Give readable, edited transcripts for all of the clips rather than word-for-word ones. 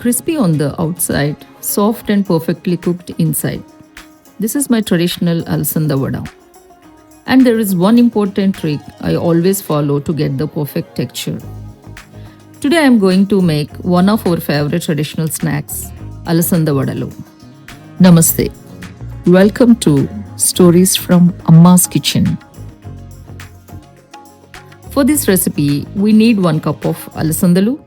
Crispy on the outside, soft and perfectly cooked inside. This is my traditional Alasanda Vada. And there is one important trick I always follow to get the perfect texture. Today I am going to make one of our favorite traditional snacks, Alasanda Vadalu. Namaste. Welcome to Stories from Amma's Kitchen. For this recipe, we need 1 cup of alasandalu,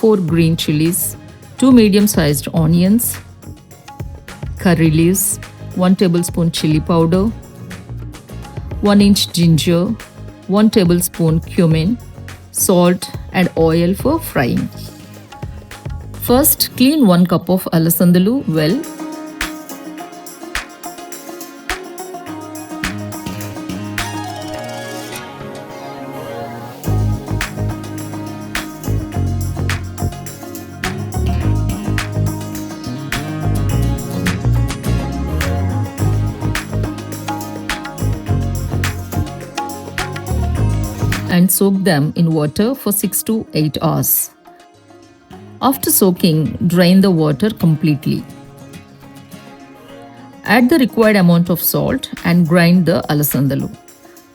4 green chillies, 2 medium-sized onions, curry leaves, 1 tablespoon chilli powder, 1 inch ginger, 1 tablespoon cumin, salt and oil for frying. First, clean 1 cup of alasandalu well. And soak them in water for 6 to 8 hours. After soaking, drain the water completely. Add the required amount of salt and grind the alasandalu.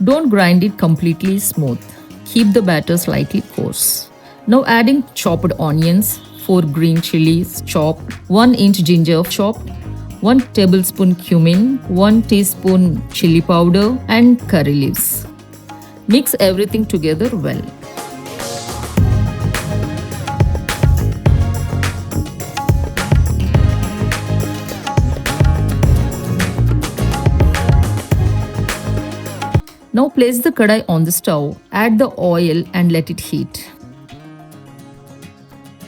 Don't grind it completely smooth. Keep the batter slightly coarse. Now adding chopped onions, 4 green chillies chopped, 1 inch ginger chopped, 1 tablespoon cumin, 1 teaspoon chilli powder and curry leaves. Mix everything together well. Now place the kadai on the stove, add the oil and let it heat.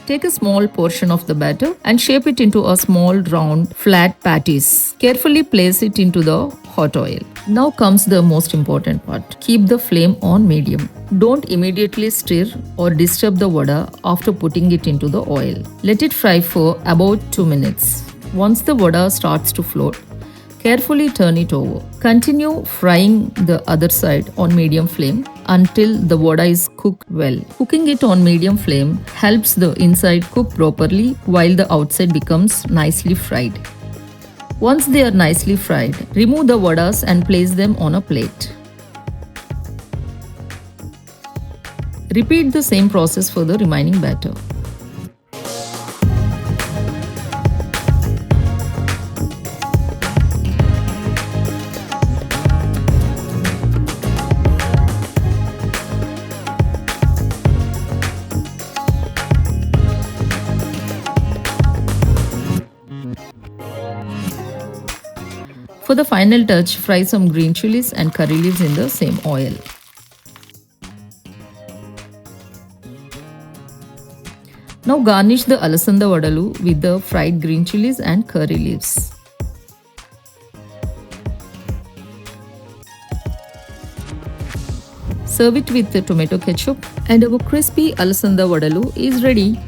Take a small portion of the batter and shape it into a small round flat patties. Carefully place it into the hot oil. Now comes the most important part. Keep the flame on medium. Don't immediately stir or disturb the vada after putting it into the oil. Let it fry for about 2 minutes. Once the vada starts to float, carefully turn it over. Continue frying the other side on medium flame until the vada is cooked well. Cooking it on medium flame helps the inside cook properly while the outside becomes nicely fried. Once they are nicely fried, remove the vadas and place them on a plate. Repeat the same process for the remaining batter. For the final touch, fry some green chillies and curry leaves in the same oil. Now garnish the Alasanda Vadalu with the fried green chillies and curry leaves. Serve it with the tomato ketchup and our crispy Alasanda Vadalu is ready.